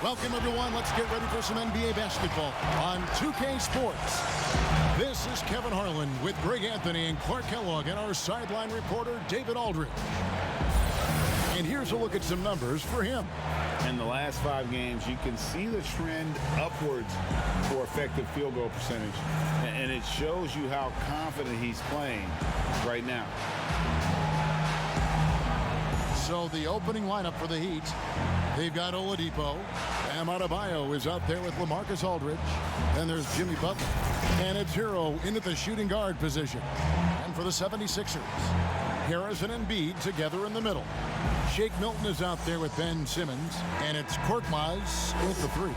Welcome, everyone. Let's get ready for some NBA basketball on 2K Sports. This is Kevin Harlan with Greg Anthony and Clark Kellogg and our sideline reporter, David Aldridge. And here's a look at some numbers for him. In the last 5 games, you can see the trend upwards for effective field goal percentage. And it shows you how confident he's playing right now. So the opening lineup for the Heat, they've got Oladipo. Bam Adebayo is out there with LaMarcus Aldridge. Then there's Jimmy Butler. And it's Hero into the shooting guard position. And for the 76ers, Harris and Embiid together in the middle. Shake Milton is out there with Ben Simmons. And it's Korkmaz with the 3.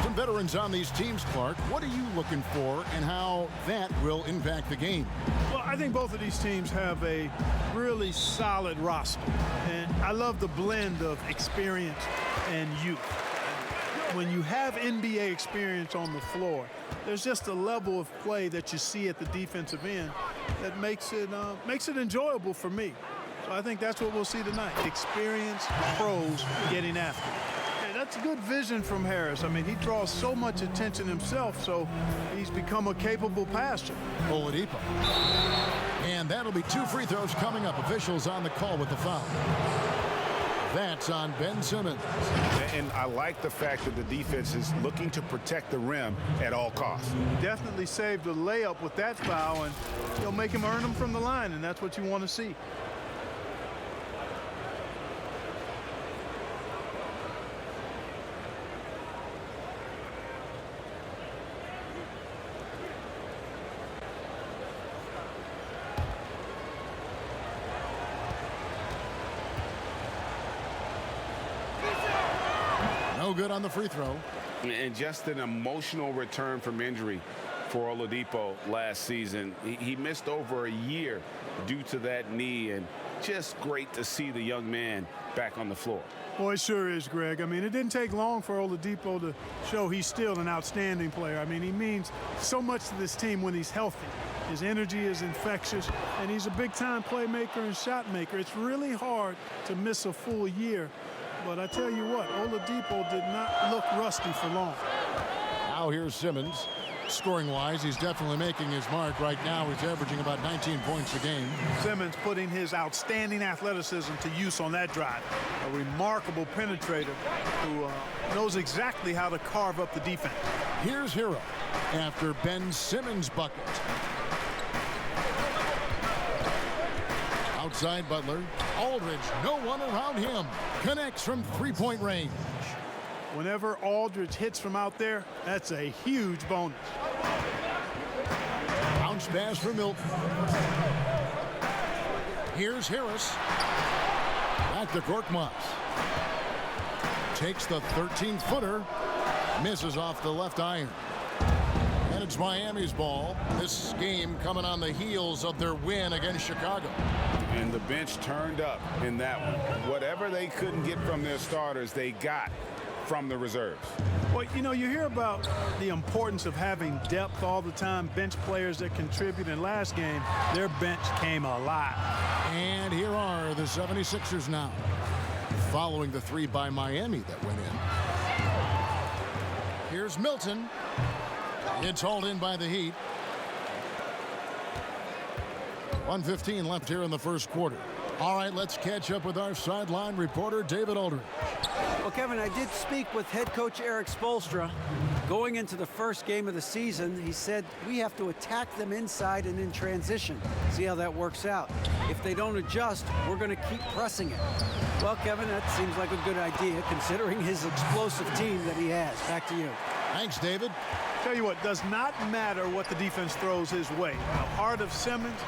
Some veterans on these teams, Clark. What are you looking for and how that will impact the game? Well, I think both of these teams have a really solid roster. And I love the blend of experience and youth. When you have NBA experience on the floor, there's just a level of play that you see at the defensive end that makes it enjoyable for me. So I think that's what we'll see tonight. Experienced pros getting after it. Hey, that's good vision from Harris. I mean, he draws so much attention himself, so he's become a capable passer. Oladipo. And that'll be 2 free throws coming up. Officials on the call with the foul. That's on Ben Simmons. And I like the fact that the defense is looking to protect the rim at all costs. Definitely saved a layup with that foul, and he'll make him earn them from the line, and that's what you want to see. No good on the free throw. And just an emotional return from injury for Oladipo last season. He missed over a year due to that knee, and just great to see the young man back on the floor. Boy, it sure is, Greg. I mean, it didn't take long for Oladipo to show he's still an outstanding player. I mean, he means so much to this team when he's healthy. His energy is infectious, and he's a big-time playmaker and shot maker. It's really hard to miss a full year. But I tell you what, Oladipo did not look rusty for long. Now here's Simmons. Scoring-wise, he's definitely making his mark. Right now, he's averaging about 19 points a game. Simmons putting his outstanding athleticism to use on that drive. A remarkable penetrator who knows exactly how to carve up the defense. Here's Hero after Ben Simmons' bucket. Outside Butler. Aldridge, no one around him. Connects from three-point range. Whenever Aldridge hits from out there, that's a huge bonus. Bounce pass for Milton. Here's Harris. Back to Korkmaz. Takes the 13-footer. Misses off the left iron. And it's Miami's ball. This game coming on the heels of their win against Chicago. And the bench turned up in that one. Whatever they couldn't get from their starters, they got from the reserves. Well, you know, you hear about the importance of having depth all the time, bench players that contribute. In last game, their bench came alive. And here are the 76ers now, following the 3 by Miami that went in. Here's Milton. It's hauled in by the Heat. 1:15 left here in the first quarter. All right, let's catch up with our sideline reporter, David Aldridge. Well, Kevin, I did speak with head coach Eric Spoelstra. Going into the first game of the season, he said we have to attack them inside and in transition. See how that works out. If they don't adjust, we're going to keep pressing it. Well, Kevin, that seems like a good idea considering his explosive team that he has. Back to you. Thanks, David. Tell you what, does not matter what the defense throws his way. The heart of Simmons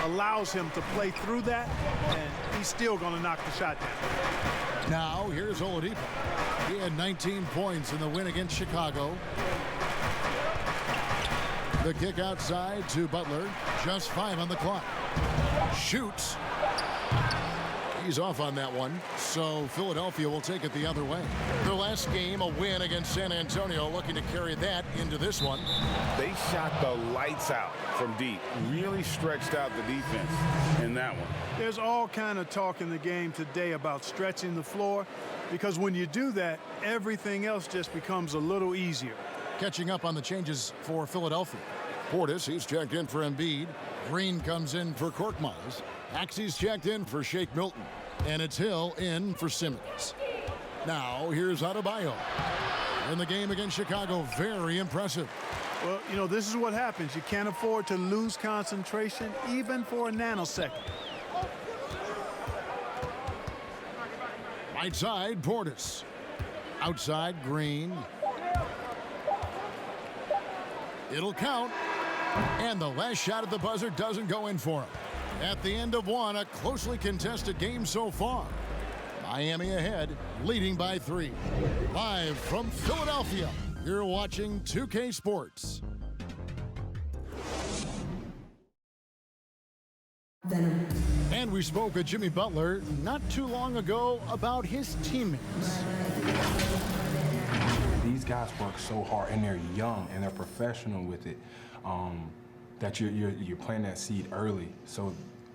allows him to play through that, and he's still going to knock the shot down. Now, here's Oladipo. He had 19 points in the win against Chicago. The kick outside to Butler. Just 5 on the clock. Shoots. He's off on that one, so Philadelphia will take it the other way. Their last game, a win against San Antonio, looking to carry that into this one. They shot the lights out from deep, really stretched out the defense in that one. There's all kind of talk in the game today about stretching the floor, because when you do that, everything else just becomes a little easier. Catching up on the changes for Philadelphia. Portis, he's checked in for Embiid. Green comes in for Korkmaz. Axie's checked in for Shake Milton. And it's Hill in for Simmons. Now, here's Adebayo. In the game against Chicago, very impressive. Well, you know, this is what happens. You can't afford to lose concentration even for a nanosecond. Right side, Portis. Outside, Green. It'll count. And the last shot at the buzzer doesn't go in for him. At the end of one, a closely contested game so far. Miami ahead, leading by 3. Live from Philadelphia, you're watching 2K Sports. And we spoke with Jimmy Butler not too long ago about his teammates. These guys work so hard, and they're young, and they're professional with it, that you're planting that seed early, so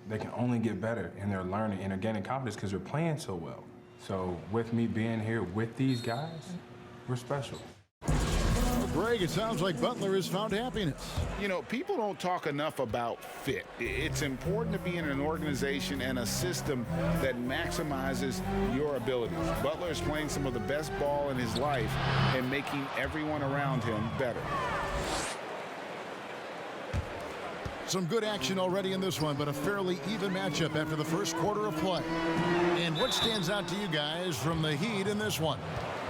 they can only get better, and they're learning, and they're gaining confidence because they're playing so well. So with me being here with these guys, we're special. Well, Greg, it sounds like Butler has found happiness. You know, people don't talk enough about fit. It's important to be in an organization and a system that maximizes your abilities. Butler is playing some of the best ball in his life and making everyone around him better. Some good action already in this one, but a fairly even matchup after the first quarter of play. And what stands out to you guys from the Heat in this one?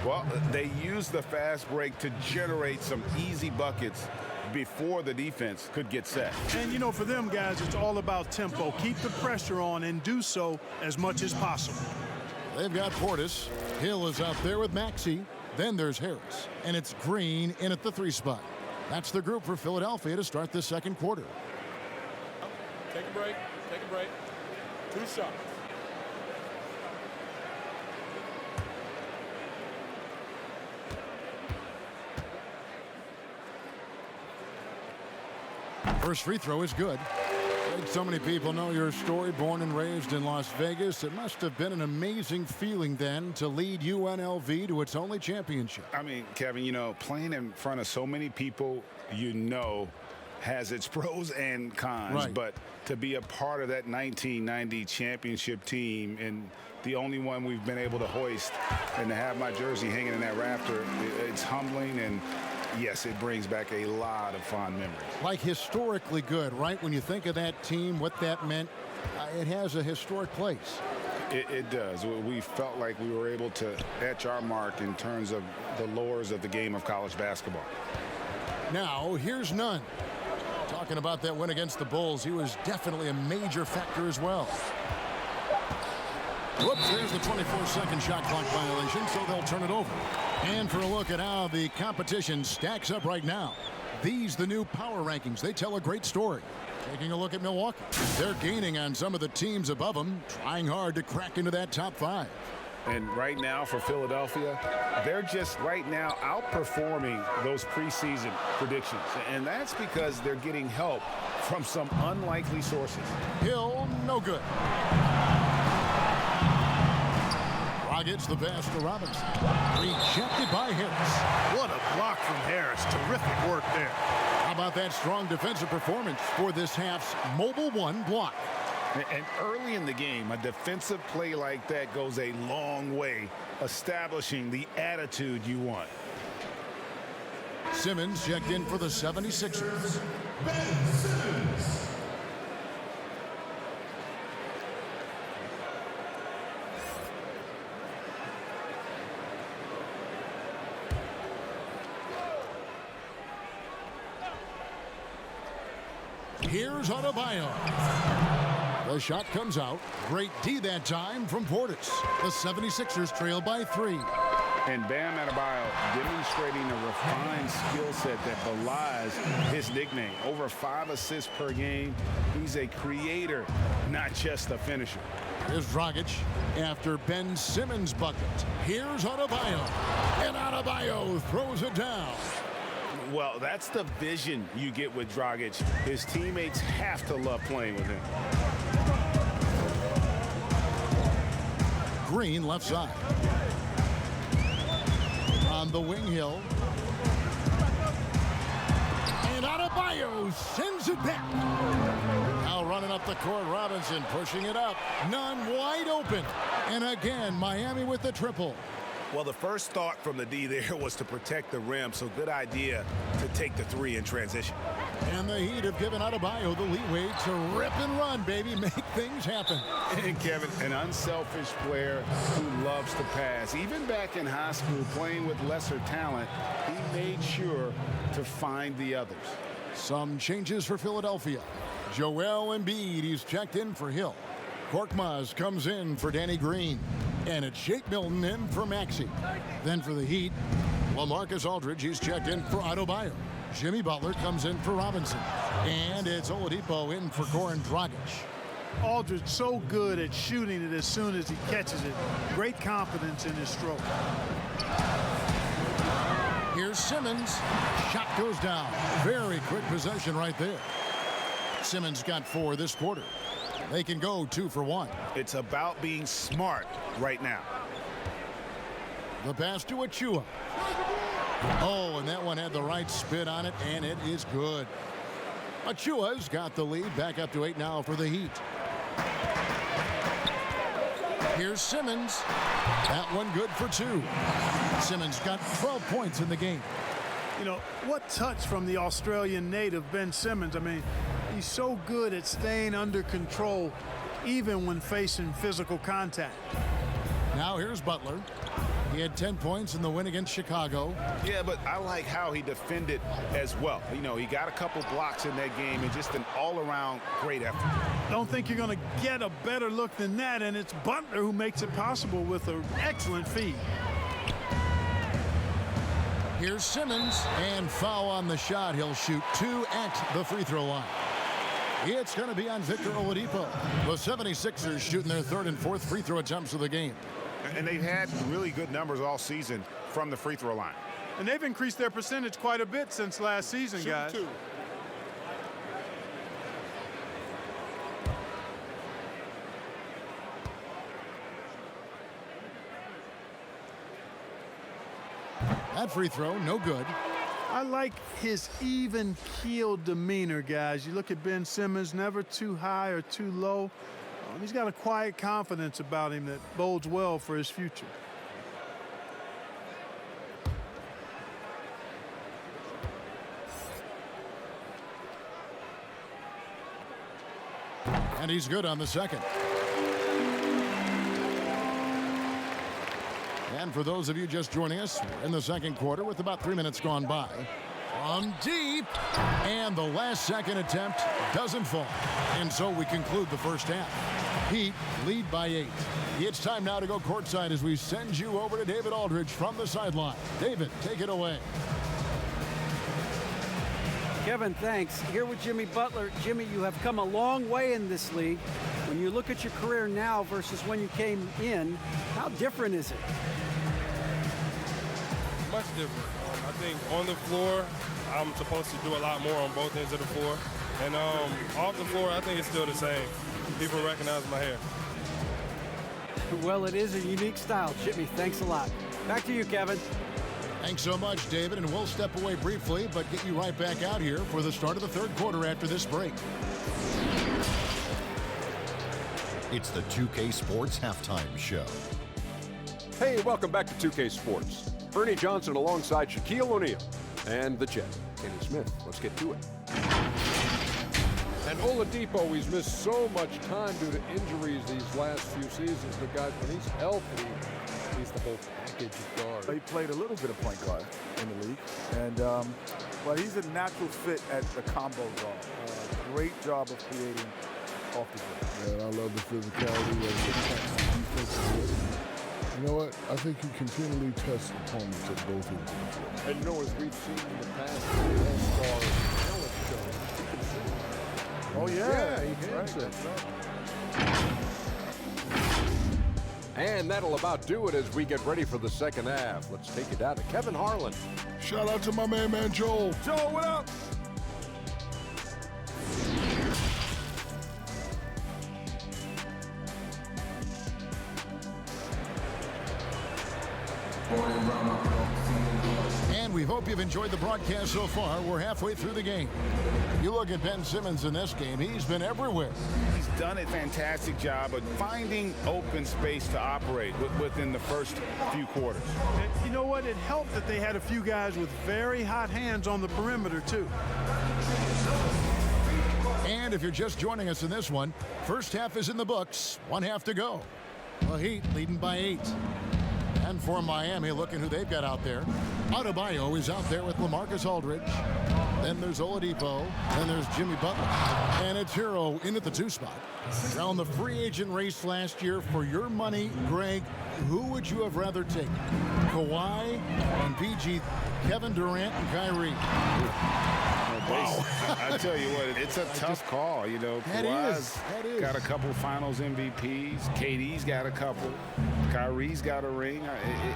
Well, they used the fast break to generate some easy buckets before the defense could get set. And, you know, for them guys, it's all about tempo. Keep the pressure on and do so as much as possible. They've got Portis. Hill is out there with Maxey. Then there's Harris. And it's Green in at the 3 spot. That's the group for Philadelphia to start the second quarter. Take a break. Take a break. 2 shots. First free throw is good. So many people know your story. Born and raised in Las Vegas, it must have been an amazing feeling then to lead UNLV to its only championship. I mean, Kevin, you know, playing in front of so many people, you know, has its pros and cons, right. But to be a part of that 1990 championship team and the only one we've been able to hoist and to have my jersey hanging in that rafter, it's humbling, and yes, it brings back a lot of fond memories. Like historically good, right? When you think of that team, what that meant, it has a historic place. It does. We felt like we were able to etch our mark in terms of the lures of the game of college basketball. Now, here's Nunn. Talking about that win against the Bulls, he was definitely a major factor as well. Whoops, there's the 24-second shot clock violation, so they'll turn it over. And for a look at how the competition stacks up right now. These, the new power rankings, they tell a great story. Taking a look at Milwaukee. They're gaining on some of the teams above them, trying hard to crack into that top 5. And right now for Philadelphia, they're just right now outperforming those preseason predictions. And that's because they're getting help from some unlikely sources. Hill, no good. Gets the pass to Robinson. Rejected by Harris. What a block from Harris. Terrific work there. How about that strong defensive performance for this half's mobile 1 block? And early in the game, a defensive play like that goes a long way, establishing the attitude you want. Simmons checked in for the 76ers. Here's Adebayo. The shot comes out. Great D that time from Portis. The 76ers trail by 3. And Bam Adebayo demonstrating a refined skill set that belies his nickname. Over 5 assists per game. He's a creator, not just a finisher. Here's Dragic after Ben Simmons' bucket. Here's Adebayo. And Adebayo throws it down. Well, that's the vision you get with Dragic. His teammates have to love playing with him. Green left side. On the wing hill. And Adebayo sends it back. Now running up the court, Robinson pushing it up. None wide open. And again, Miami with the triple. Well, the first thought from the D there was to protect the rim, so good idea to take the three in transition. And the Heat have given Adebayo the leeway to rip and run, baby, make things happen. And Kevin, an unselfish player who loves to pass. Even back in high school, playing with lesser talent, he made sure to find the others. Some changes for Philadelphia. Joel Embiid, he's checked in for Hill. Korkmaz comes in for Danny Green. And it's Shake Milton in for Maxey. Then for the Heat, LaMarcus Aldridge, he's checked in for Adebayo. Jimmy Butler comes in for Robinson. And it's Oladipo in for Goran Dragic. Aldridge so good at shooting it as soon as he catches it. Great confidence in his stroke. Here's Simmons. Shot goes down. Very quick possession right there. Simmons got 4 this quarter. They can go 2 for 1. It's about being smart right now. The pass to Achua. Oh, and that one had the right spin on it, and it is good. Achua's got the lead, back up to 8 now for the Heat. Here's Simmons. That one good for 2. Simmons got 12 points in the game. You know, what touch from the Australian native, Ben Simmons. I mean, he's so good at staying under control, even when facing physical contact. Now here's Butler. He had 10 points in the win against Chicago. Yeah, but I like how he defended as well. You know, he got a couple blocks in that game and just an all-around great effort. Don't think you're going to get a better look than that, and it's Butler who makes it possible with an excellent feed. Here's Simmons, and foul on the shot. He'll shoot 2 at the free throw line. It's going to be on Victor Oladipo. The 76ers shooting their 3rd and 4th free throw attempts of the game. And they've had really good numbers all season from the free throw line. And they've increased their percentage quite a bit since last season, guys. Two. That free throw, no good. I like his even-keeled demeanor, guys. You look at Ben Simmons, never too high or too low. He's got a quiet confidence about him that bodes well for his future. And he's good on the second. And for those of you just joining us, we're in the second quarter with about 3 minutes gone by. From deep, and the last second attempt doesn't fall. And so we conclude the first half. Heat lead by 8. It's time now to go courtside as we send you over to David Aldridge from the sideline. David, take it away. Kevin, thanks. Here with Jimmy Butler. Jimmy, you have come a long way in this league. When you look at your career now versus when you came in, how different is it? Much different. I think on the floor, I'm supposed to do a lot more on both ends of the floor. And off the floor, I think it's still the same. People recognize my hair. Well, it is a unique style. Jimmy, thanks a lot. Back to you, Kevin. Thanks so much, David, and we'll step away briefly, but get you right back out here for the start of the third quarter after this break. It's the 2K Sports Halftime Show. Hey, welcome back to 2K Sports. Ernie Johnson alongside Shaquille O'Neal and the Jet, Kenny Smith. Let's get to it. And Oladipo, he's missed so much time due to injuries these last few seasons. But guys, when he's healthy, he's the whole package of guard. He played a little bit of point guard in the league, and but he's a natural fit at the combo guard. Great job of creating off the dribble. Yeah, I love the physicality of the defensive. You know what? I think he continually tests opponents at both ends of the field. And as we've seen in the past, the All-Star talent show, he can sing. Oh, yeah. He can Right, sing. that's right. And that'll about do it as we get ready for the second half. Let's take it down to Kevin Harlan. Shout out to my man Joel. Joe, what up? And we hope you've enjoyed the broadcast so far. We're halfway through the game. You look at Ben Simmons in this game, he's been everywhere. He's done a fantastic job of finding open space to operate within the first few quarters. And you know what? It helped that they had a few guys with very hot hands on the perimeter, too. And if you're just joining us in this one, first half is in the books. 1 half to go. The Heat leading by 8. And for Miami, looking who they've got out there. Adebayo is out there with LaMarcus Aldridge. Then there's Oladipo. Then there's Jimmy Butler. And it's Hero in at the 2 spot. Now in the free agent race last year, for your money, Greg, who would you have rather taken? Kawhi and PG, Kevin Durant and Kyrie. Wow. I tell you what, it's a tough call. You know, Kawhi's got a couple Finals MVPs. KD's got a couple. Kyrie's got a ring.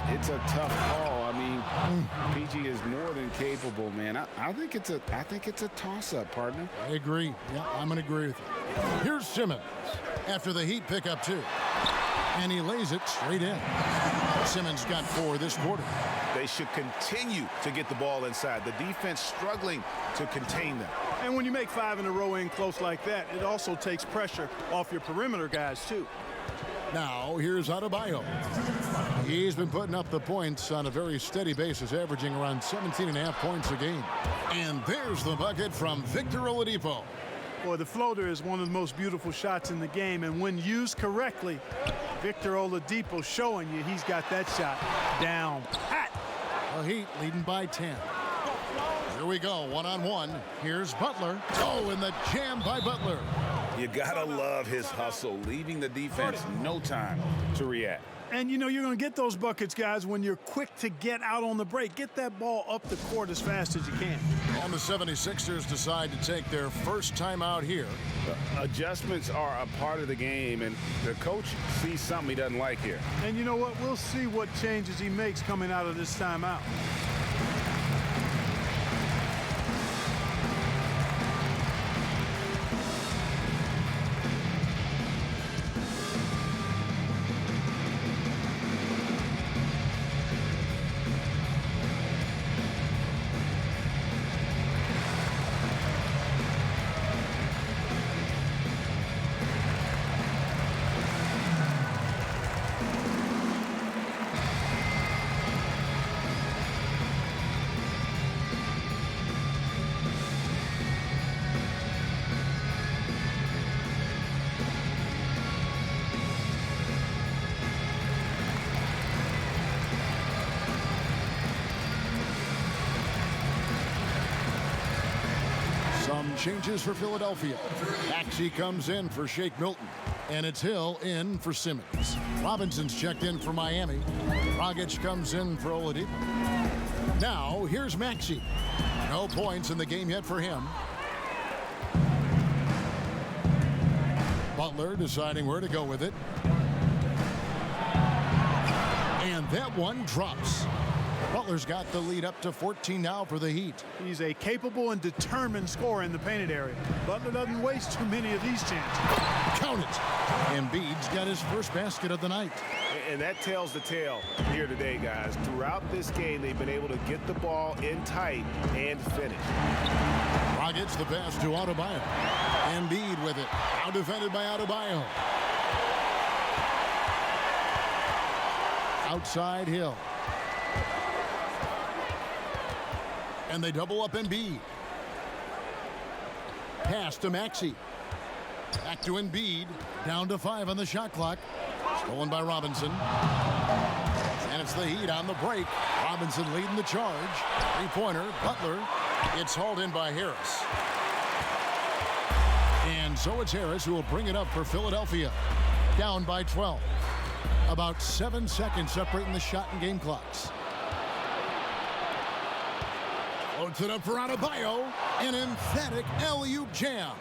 It's a tough call. I mean, PG is more than capable, man. I think it's a toss-up, partner. I agree. Yeah, I'm going to agree with you. Here's Simmons after the Heat pick up 2. And he lays it straight in. Simmons got 4 this quarter. They should continue to get the ball inside. The defense struggling to contain them. And when you make 5 in a row in close like that, it also takes pressure off your perimeter guys, too. Now, here's Adebayo. He's been putting up the points on a very steady basis, averaging around 17.5 points a game. And there's the bucket from Victor Oladipo. Boy, the floater is one of the most beautiful shots in the game, and when used correctly, Victor Oladipo showing you he's got that shot down pat. The Heat leading by 10. Here we go, one-on-one. Here's Butler. Oh, and the jam by Butler. You gotta love his hustle, leaving the defense no time to react. And you know you're going to get those buckets, guys, when you're quick to get out on the break. Get that ball up the court as fast as you can. And the 76ers decide to take their first time out here. Adjustments are a part of the game, and the coach sees something he doesn't like here. And you know what? We'll see what changes he makes coming out of this timeout. Some changes for Philadelphia. Maxey comes in for Shake Milton. And it's Hill in for Simmons. Robinson's checked in for Miami. Dragic comes in for Oladipo. Now, here's Maxey. No points in the game yet for him. Butler deciding where to go with it. And that one drops. Butler's got the lead up to 14 now for the Heat. He's a capable and determined scorer in the painted area. Butler doesn't waste too many of these chances. Count it. Embiid's got his first basket of the night. And that tells the tale here today, guys. Throughout this game, they've been able to get the ball in tight and finish. Rockets the pass to Adebayo. Embiid with it. Now defended by Adebayo. Outside Hill. And they double up Embiid. Pass to Maxey. Back to Embiid. Down to 5 on the shot clock. Stolen by Robinson. And it's the Heat on the break. Robinson leading the charge. Three-pointer. Butler. It's hauled in by Harris. And so it's Harris who will bring it up for Philadelphia. Down by 12. About 7 seconds separating the shot and game clocks. Floats it up for Adebayo. An emphatic alley-oop jam.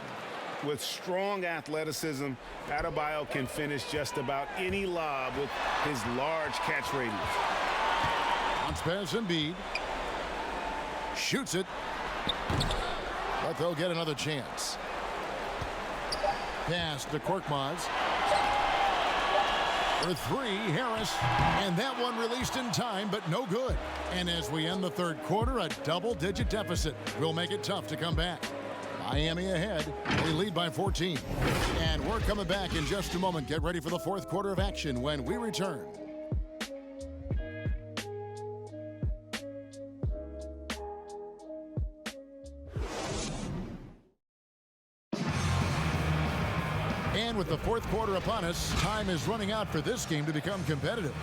With strong athleticism, Adebayo can finish just about any lob with his large catch radius. Bounce pass Embiid. Shoots it. But they'll get another chance. Pass to Korkmaz. For three, Harris. And that one released in time, but no good. And as we end the third quarter, a double-digit deficit will make it tough to come back. Miami ahead. They lead by 14. And we're coming back in just a moment. Get ready for the fourth quarter of action when we return. And with the fourth quarter upon us, time is running out for this game to become competitive.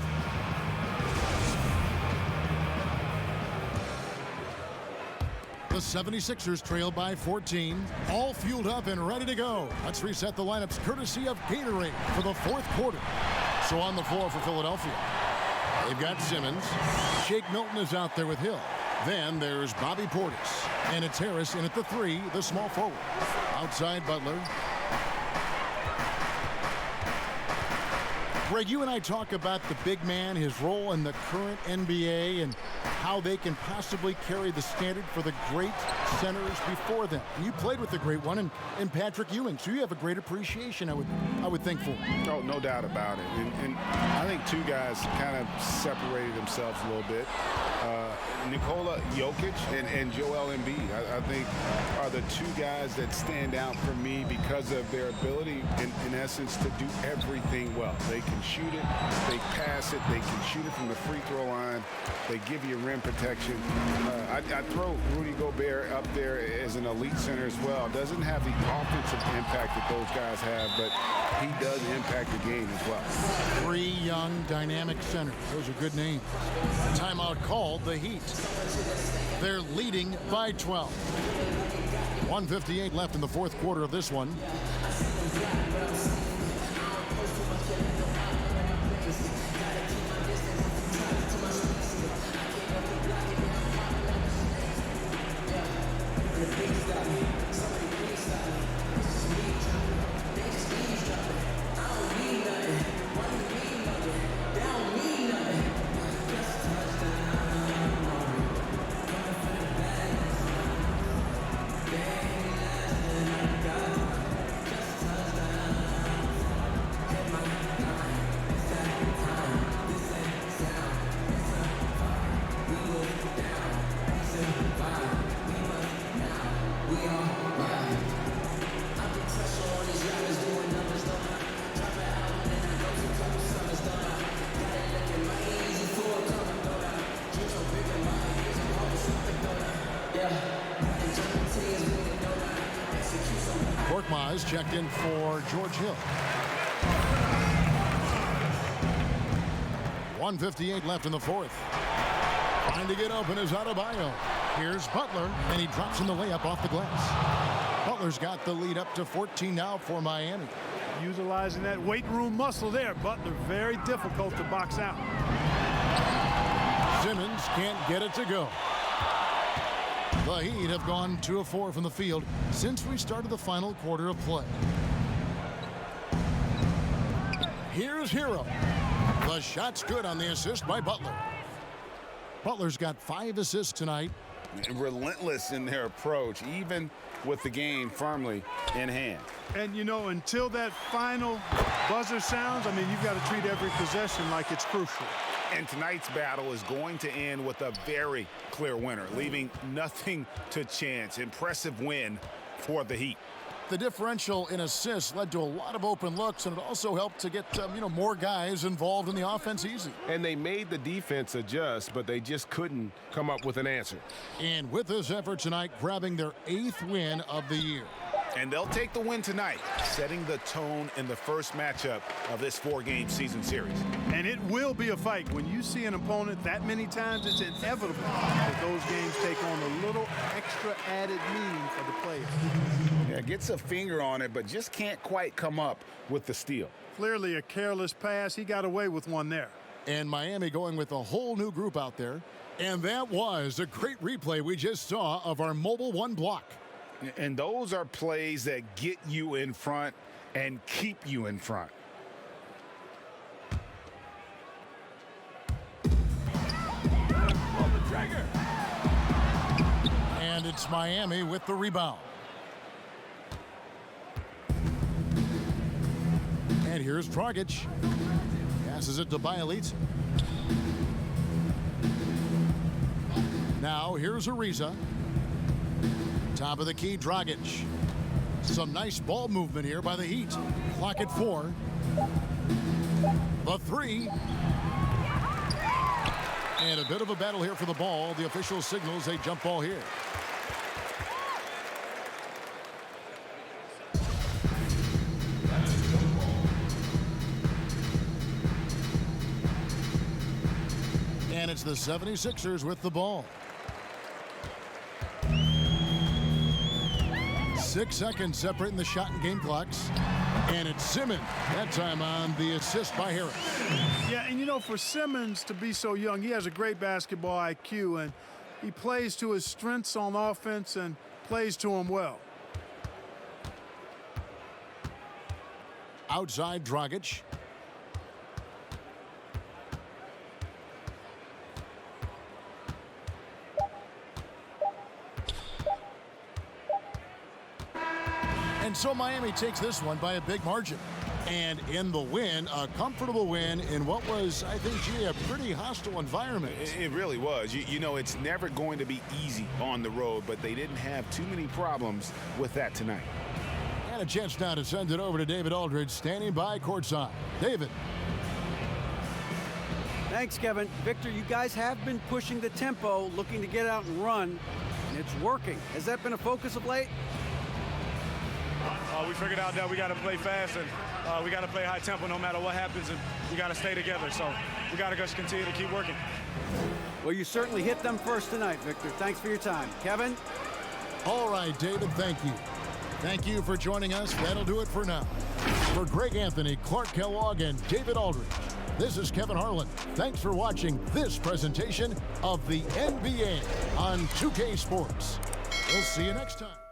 The 76ers trail by 14, all fueled up and ready to go. Let's reset the lineups courtesy of Gatorade for the fourth quarter. So on the floor for Philadelphia, they've got Simmons. Shake Milton is out there with Hill. Then there's Bobby Portis. And it's Harris in at the three, the small forward. Outside Butler. Greg, you and I talk about the big man, his role in the current NBA, and how they can possibly carry the standard for the great centers before them. And you played with the great one in Patrick Ewing, so you have a great appreciation, I would think, for him. Oh, no doubt about it. And I think two guys kind of separated themselves a little bit. Nikola Jokic and Joel Embiid, I think, are the two guys that stand out for me because of their ability, in essence, to do everything well. They can shoot it, they pass it, they can shoot it from the free throw line, they give you rim protection. I throw Rudy Gobert up there as an elite center as well. Doesn't have the offensive impact that those guys have, but he does impact the game as well. Three young, dynamic centers. Those are good names. Timeout called the Heat. They're leading by 12. 1:58 left in the fourth quarter of this one. Korkmaz checked in for George Hill. 1:58 left in the fourth. Trying to get open is Adebayo. Here's Butler, and he drops in the layup off the glass. Butler's got the lead up to 14 now for Miami. Utilizing that weight room muscle there. Butler, very difficult to box out. Simmons can't get it to go. The Heat have gone 2 of 4 from the field since we started the final quarter of play. Here's Hero. The shot's good on the assist by Butler. Butler's got 5 assists tonight. Relentless in their approach, even with the game firmly in hand. And, you know, until that final buzzer sounds, I mean, you've got to treat every possession like it's crucial. And tonight's battle is going to end with a very clear winner, leaving nothing to chance. Impressive win for the Heat. The differential in assists led to a lot of open looks, and it also helped to get more guys involved in the offense easy. And they made the defense adjust, but they just couldn't come up with an answer. And with this effort tonight, grabbing their 8th win of the year. And they'll take the win tonight, setting the tone in the first matchup of this 4-game season series. And it will be a fight. When you see an opponent that many times, it's inevitable that those games take on a little extra added meaning for the players. Yeah, gets a finger on it, but just can't quite come up with the steal. Clearly a careless pass. He got away with one there. And Miami going with a whole new group out there. And that was a great replay we just saw of our mobile one block. And those are plays that get you in front and keep you in front. And it's Miami with the rebound. And here's Dragic. Passes it to Bielitsa. Now here's Ariza. Top of the key, Dragic. Some nice ball movement here by the Heat. Clock at 4. The 3. And a bit of a battle here for the ball. The official signals a jump ball here. And it's the 76ers with the ball. 6 seconds separating the shot and game clocks. And it's Simmons, that time on the assist by Harris. Yeah, and you know, for Simmons to be so young, he has a great basketball IQ, and he plays to his strengths on offense and plays to them well. Outside, Dragic. And so Miami takes this one by a big margin. And in the win, a comfortable win in what was, I think, gee, a pretty hostile environment. It really was. You know, it's never going to be easy on the road, but they didn't have too many problems with that tonight. And a chance now to send it over to David Aldridge, standing by courtside. David. Thanks, Kevin. Victor, you guys have been pushing the tempo, looking to get out and run, and it's working. Has that been a focus of late? We figured out that we got to play fast and we got to play high tempo no matter what happens, and we got to stay together. So we got to just continue to keep working. Well, you certainly hit them first tonight, Victor. Thanks for your time. Kevin? All right, David, thank you. Thank you for joining us. That'll do it for now. For Greg Anthony, Clark Kellogg, and David Aldridge, this is Kevin Harlan. Thanks for watching this presentation of the NBA on 2K Sports. We'll see you next time.